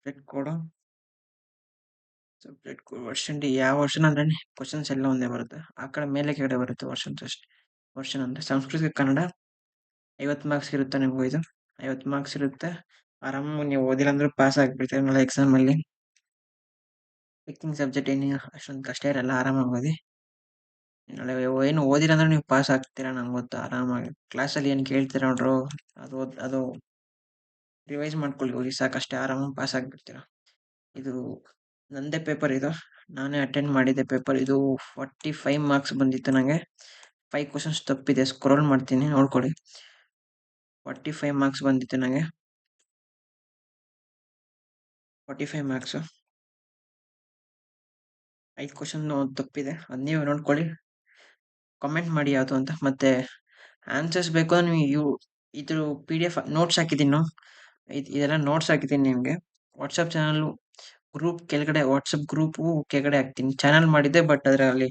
Subject ಕೋಡು subject code version D ಯಾವ version ಅಂದ್ರೆ questions ಎಲ್ಲ ಒಂದೇ ಬರುತ್ತೆ. ಆ ಕಡೆ ಮೇಲೆ ಕೆಳಗಡೆ ಬರುತ್ತೆ ವರ್ಷನ್ಸ್ ಅಷ್ಟೇ. ವರ್ಷನ್ ಅಂದ್ರೆ ಸಂಸ್ಕೃತ ಕನ್ನಡ 50 ಮಾರ್ಕ್ಸ್ ಇರುತ್ತೆ ನಿಮ್ಗೂ ಇದು. 50 ಮಾರ್ಕ್ಸ್ ಇರುತ್ತೆ. ಆರಾಮಾಗಿ ನೀವು ಓದಿಲ್ಲ ಅಂದ್ರೂ ಪಾಸ್ ಆಗ್ಬಿಡ್ತೀರಿ ನಾಳೆ ಎಕ್ಸಾಮ್ ಅಲ್ಲಿ. ಪಿಕ್ಕಿಂಗ್ ಸಬ್ಜೆಕ್ಟ್ ಏನು ಅಷ್ಟೊಂದು ಕಷ್ಟ ಇರಲ್ಲ, ಆರಾಮಾಗಿ ಓದಿ. ನಾಳೆ ಏನು ಓದಿಲ್ಲ ಅಂದ್ರೆ ನೀವು ಪಾಸ್ ಆಗ್ತೀರಾ ನಂಗೆ ಗೊತ್ತು ಆರಾಮಾಗಿ. ಕ್ಲಾಸಲ್ಲಿ ಏನು ಕೇಳ್ತೀರಾ ನೋಡ್ರು ಅದು ರಿವೈಸ್ ಮಾಡ್ಕೊಳ್ಳಿ ಹೋಗಿ ಸಾಕಷ್ಟೇ, ಆರಾಮಾಗಿ ಪಾಸ್ ಆಗ್ಬಿಡ್ತೀರಾ. ಇದು ನಂದೇ ಪೇಪರ್ ಇದು, ನಾನೇ ಅಟೆಂಡ್ ಮಾಡಿದ್ದೆ ಪೇಪರ್ ಇದು. 45 ಮಾರ್ಕ್ಸ್ ಬಂದಿತ್ತು ನನಗೆ. 5 ಕ್ವಶನ್ಸ್ ತಪ್ಪಿದೆ, ಸ್ಕ್ರೋಲ್ ಮಾಡ್ತೀನಿ ನೋಡ್ಕೊಳ್ಳಿ. 45 ಮಾರ್ಕ್ಸ್ ಬಂದಿತ್ತು ನನಗೆ. 45 ಮಾರ್ಕ್ಸ್ 5 ಕ್ವಶನ್ ತಪ್ಪಿದೆ, ಅದು ನೀವು ನೋಡ್ಕೊಳ್ಳಿ. ಕಮೆಂಟ್ ಮಾಡಿ ಯಾವುದು ಅಂತ. ಮತ್ತೆ ಆನ್ಸರ್ಸ್ ಬೇಕು ಅಂದ್ರೆ ನೀವು ಇದ್ರ PDF ನೋಟ್ಸ್ ಹಾಕಿದ್ದೀನಿ. ಇದೆಲ್ಲ ನೋಟ್ಸ್ ಹಾಕಿದ್ದೀನಿ ನಿಮಗೆ. ವಾಟ್ಸಪ್ ಚಾನಲ್ ಗ್ರೂಪ್ ಕೆಳಗಡೆ, ವಾಟ್ಸಪ್ ಗ್ರೂಪ್ ಕೆಳಗಡೆ ಹಾಕ್ತೀನಿ. ಚಾನಲ್ ಮಾಡಿದ್ದೆ ಬಟ್ ಅದರಲ್ಲಿ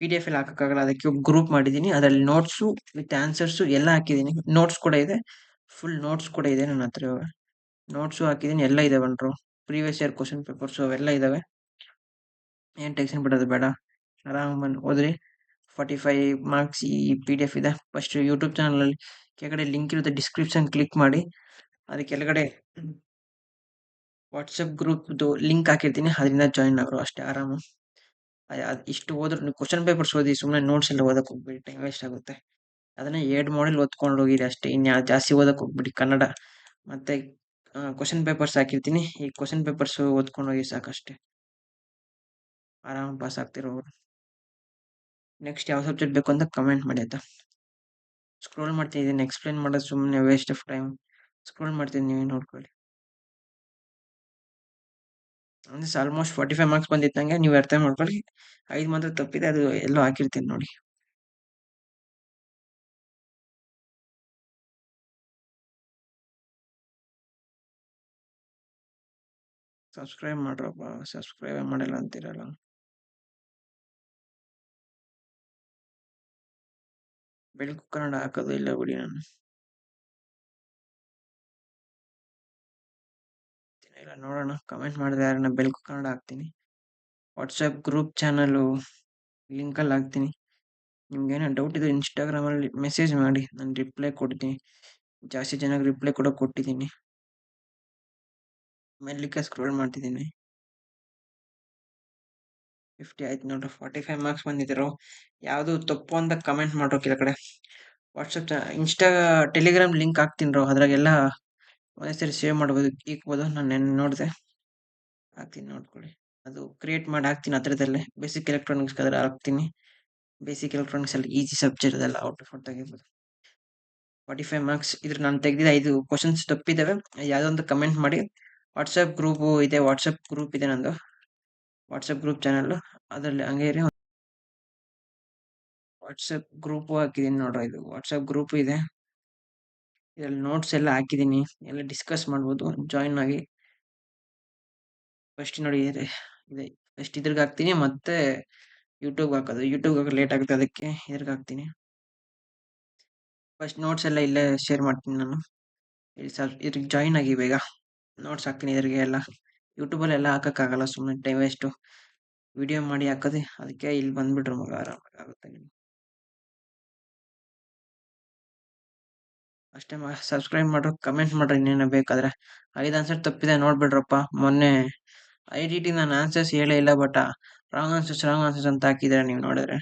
PDF ಅಲ್ಲಿ ಹಾಕಕ್ಕಾಗಲ್ಲ, ಅದಕ್ಕೆ ಗ್ರೂಪ್ ಮಾಡಿದ್ದೀನಿ. ಅದರಲ್ಲಿ ನೋಟ್ಸು ವಿತ್ ಆನ್ಸರ್ಸು ಎಲ್ಲ ಹಾಕಿದ್ದೀನಿ. ನೋಟ್ಸ್ ಕೂಡ ಇದೆ, ಫುಲ್ ನೋಟ್ಸ್ ಕೂಡ ಇದೆ ನನ್ನ ಹತ್ರ. ನೋಟ್ಸು ಹಾಕಿದ್ದೀನಿ, ಎಲ್ಲ ಇದೆ ಬಂದ್ರು. ಪ್ರೀವಿಯಸ್ ಇಯರ್ ಕ್ವಶನ್ ಪೇಪರ್ಸು ಅವೆಲ್ಲ ಇದಾವೆ. ಏನು ಟೆನ್ಷನ್ ಬಿಡೋದು ಬೇಡ, ಆರಾಮ್ ಬಂದು ಓದ್ರಿ. 45 ಮಾರ್ಕ್ಸ್ ಈ PDF ಇದೆ. ಫಸ್ಟ್ ಯೂಟ್ಯೂಬ್ ಚಾನಲಲ್ಲಿ ಕೆಳಗಡೆ ಲಿಂಕ್ ಇರುತ್ತೆ, ಡಿಸ್ಕ್ರಿಪ್ಷನ್ ಕ್ಲಿಕ್ ಮಾಡಿ. ಅದ್ರ ಕೆಳಗಡೆ ವಾಟ್ಸಪ್ ಗ್ರೂಪ್ದು ಲಿಂಕ್ ಹಾಕಿರ್ತೀನಿ, ಅದರಿಂದ ಜಾಯಿನ್ ಆಗರು ಅಷ್ಟೇ ಆರಾಮು. ಇಷ್ಟು ಓದ್ರು ನೀವು ಕ್ವಶನ್ ಪೇಪರ್ಸ್ ಓದಿ, ಸುಮ್ಮನೆ ನೋಟ್ಸ್ ಎಲ್ಲ ಓದಕ್ಕೆ ಹೋಗ್ಬಿಡಿ, ಟೈಮ್ ವೇಸ್ಟ್ ಆಗುತ್ತೆ. ಅದನ್ನ 2 ಮಾಡೆಲ್ ಓದ್ಕೊಂಡು ಹೋಗಿರಿ ಅಷ್ಟೇ, ಇನ್ಯಾವ ಜಾಸ್ತಿ ಓದಕ್ಕೆ ಹೋಗ್ಬಿಡಿ. ಕನ್ನಡ ಮತ್ತೆ ಕ್ವಶನ್ ಪೇಪರ್ಸ್ ಹಾಕಿರ್ತೀನಿ, ಈ ಕ್ವಶನ್ ಪೇಪರ್ಸ್ ಓದ್ಕೊಂಡು ಹೋಗಿ ಸಾಕಷ್ಟೇ, ಆರಾಮ್ ಪಾಸ್ ಆಗ್ತಿರೋರು. ನೆಕ್ಸ್ಟ್ ಯಾವ ಸಬ್ಜೆಕ್ಟ್ ಬೇಕು ಅಂತ ಕಮೆಂಟ್ ಮಾಡಿ ಆಯ್ತಾ. ಸ್ಕ್ರೋಲ್ ಮಾಡ್ತಿದ್ದೀನಿ, ಎಕ್ಸ್ಪ್ಲೇನ್ ಮಾಡೋದು ಸುಮ್ಮನೆ ವೇಸ್ಟ್ ಆಫ್ ಟೈಮ್. ಸ್ಕ್ರೋಲ್ ಮಾಡ್ತೀನಿ, ನೀವೇ ನೋಡ್ಕೊಳ್ಳಿ. ಅಂದ್ರೆ ಆಲ್ಮೋಸ್ಟ್ 45 ಮಾರ್ಕ್ಸ್ ಬಂದಿತ್ತು ನಂಗೆ, ನೀವು ಅರ್ಥ ಮಾಡ್ಕೊಳ್ಳಿ. 5 ಮಾತ್ರ ತಪ್ಪಿದೆ, ಅದು ಎಲ್ಲೋ ಹಾಕಿರ್ತೀನಿ ನೋಡಿ. ಸಬ್ಸ್ಕ್ರೈಬ್ ಮಾಡ್ರಪ್ಪ, ಸಬ್ಸ್ಕ್ರೈಬ್ ಮಾಡಿಲ್ಲ ಅಂತೀರಲ್ಲ. ಬೆಳಕು ಕನ್ನಡ ಹಾಕೋದು ಇಲ್ಲ ಬಿಡಿ ನಾನು. ಇಲ್ಲ ನೋಡೋಣ, ಕಮೆಂಟ್ ಮಾಡಿದ್ರೆ ಯಾರನ್ನ ಬೆಳಕು ಕನ್ನಡ ಹಾಕ್ತೀನಿ. ವಾಟ್ಸಪ್ ಗ್ರೂಪ್ ಚಾನಲು ಲಿಂಕಲ್ಲಿ ಹಾಕ್ತೀನಿ. ನಿಮ್ಗೇನೋ ಡೌಟ್ ಇದ್ರೆ ಇನ್ಸ್ಟಾಗ್ರಾಮಲ್ಲಿ ಮೆಸೇಜ್ ಮಾಡಿ, ನಾನು ರಿಪ್ಲೈ ಕೊಡ್ತೀನಿ. ಜಾಸ್ತಿ ಜನಕ್ಕೆ ರಿಪ್ಲೈ ಕೂಡ ಕೊಟ್ಟಿದ್ದೀನಿ. ಮೆಲ್ಲಿಕ್ಕೆ ಸ್ಕ್ರೋಲ್ ಮಾಡ್ತಿದ್ದೀನಿ. 50 ಆಯ್ತು ನೋಡ್ರಿ. 45 ಮಾರ್ಕ್ಸ್ ಬಂದಿದ್ರು. ಯಾವುದು ತಪ್ಪು ಅಂತ ಕಮೆಂಟ್ ಮಾಡೋ ಕೆಳಗಡೆ. ವಾಟ್ಸಪ್ ಟೆಲಿಗ್ರಾಮ್ ಲಿಂಕ್ ಹಾಕ್ತೀನಿ, ಅದ್ರಾಗೆಲ್ಲ ಒಂದೇ ಸರಿ ಸೇವ್ ಮಾಡ್ಬೋದು, ಇಕ್ಬೋದು. ನಾನು ನೆನ್ನೆ ನೋಡಿದೆ, ಹಾಕ್ತೀನಿ ನೋಡ್ಕೊಳ್ಳಿ. ಅದು ಕ್ರಿಯೇಟ್ ಮಾಡಿ ಹಾಕ್ತೀನಿ ಹತ್ರದಲ್ಲೇ. ಬೇಸಿಕ್ ಎಲೆಕ್ಟ್ರಾನಿಕ್ಸ್ ಅದ್ರ ಹಾಕ್ತೀನಿ. ಬೇಸಿಕ್ ಎಲೆಕ್ಟ್ರಾನಿಕ್ಸ್ ಅಲ್ಲಿ ಈಸಿ ಸಬ್ಜೆಕ್ಟ್ ಅದೆಲ್ಲ ಔಟ್ ಆಫ್ ತೆಗಿಬೋದು. 45 ಮಾರ್ಕ್ಸ್ ಇದ್ರ ನಾನು ತೆಗೆದಿದ್ದ 5 ಕ್ವಶನ್ಸ್ ತಪ್ಪಿದ್ದಾವೆ. ಯಾವುದೊಂದು ಕಮೆಂಟ್ ಮಾಡಿ. ವಾಟ್ಸಪ್ ಗ್ರೂಪ್ ಇದೆ, ವಾಟ್ಸಪ್ ಗ್ರೂಪ್ ಇದೆ ನಂದು, ವಾಟ್ಸಪ್ ಗ್ರೂಪ್ ಚಾನಲ್. ಅದರಲ್ಲಿ ಹಂಗೆ ಇರಿ. ವಾಟ್ಸಪ್ ಗ್ರೂಪ್ ಹಾಕಿದ್ದೀನಿ ನೋಡ್ರಿ, ಇದು ವಾಟ್ಸಪ್ ಗ್ರೂಪ್ ಇದೆ. ಇದರಲ್ಲಿ ನೋಟ್ಸ್ ಎಲ್ಲ ಹಾಕಿದ್ದೀನಿ, ಎಲ್ಲ ಡಿಸ್ಕಸ್ ಮಾಡ್ಬೋದು, ಜಾಯಿನ್ ಆಗಿ. ಫಸ್ಟ್ ನೋಡಿ ಇದೆ, ಫಸ್ಟ್ ಇದ್ರಿಗೆ ಹಾಕ್ತೀನಿ, ಮತ್ತೆ ಯೂಟ್ಯೂಬ್ ಹಾಕೋದು. ಯೂಟ್ಯೂಬ್ ಹಾಕೋದು ಲೇಟ್ ಆಗುತ್ತೆ, ಅದಕ್ಕೆ ಇದ್ರಿಗೆ ಹಾಕ್ತೀನಿ. ಫಸ್ಟ್ ನೋಟ್ಸ್ ಎಲ್ಲ ಇಲ್ಲೇ ಶೇರ್ ಮಾಡ್ತೀನಿ ನಾನು. ಇದ್ರಿಗೆ ಜಾಯಿನ್ ಆಗಿ ಬೇಗ. ನೋಟ್ಸ್ ಹಾಕ್ತೀನಿ ಇದ್ರಿಗೆ ಎಲ್ಲ. ಯೂಟ್ಯೂಬಲ್ಲಿ ಎಲ್ಲ ಹಾಕೋಕ್ಕಾಗಲ್ಲ, ಸುಮ್ಮನೆ ಟೈಮ್ ವೇಸ್ಟು. ವಿಡಿಯೋ ಮಾಡಿ ಹಾಕೋದು, ಅದಕ್ಕೆ ಇಲ್ಲಿ ಬಂದ್ಬಿಟ್ರೆ ಮಗ ಆರಾಮಾಗಿ ಆಗುತ್ತೆ ನಿಮ್ಗೆ ಅಷ್ಟೇ. ಸಬ್ಸ್ಕ್ರೈಬ್ ಮಾಡ್ರು, ಕಮೆಂಟ್ ಮಾಡ್ರಿ ಇನ್ನೇನೋ ಬೇಕಾದ್ರೆ. 5 ಆನ್ಸರ್ ತಪ್ಪಿದೆ ನೋಡ್ಬಿಡ್ರಪ್ಪ. ಮೊನ್ನೆ IDT ನಾನು ಆನ್ಸರ್ಸ್ ಹೇಳೇ ಇಲ್ಲ, ಬಟ್ ರಾಂಗ್ ಆನ್ಸರ್ಸ್ ಅಂತ ಹಾಕಿದ್ರೆ ನೀವು ನೋಡಿದ್ರೆ.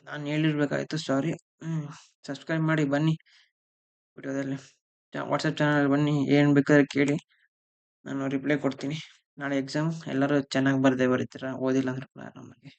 ನಾನು ಹೇಳಿರ್ಬೇಕಾಯ್ತು, ಸಾರಿ. ಸಬ್ಸ್ಕ್ರೈಬ್ ಮಾಡಿ ಬನ್ನಿ ವಿಡಿಯೋದಲ್ಲಿ. ವಾಟ್ಸಪ್ ಚಾನಲ್ ಬನ್ನಿ, ಏನು ಬೇಕಾದ್ರೆ ಕೇಳಿ, ನಾನು ರಿಪ್ಲೈ ಕೊಡ್ತೀನಿ. ನಾಳೆ ಎಕ್ಸಾಮ್ ಎಲ್ಲರೂ ಚೆನ್ನಾಗಿ ಬರೀತೀರಾ, ಓದಿಲ್ಲ ಅಂದ್ರೆ ಆರಾಮಾಗಿ.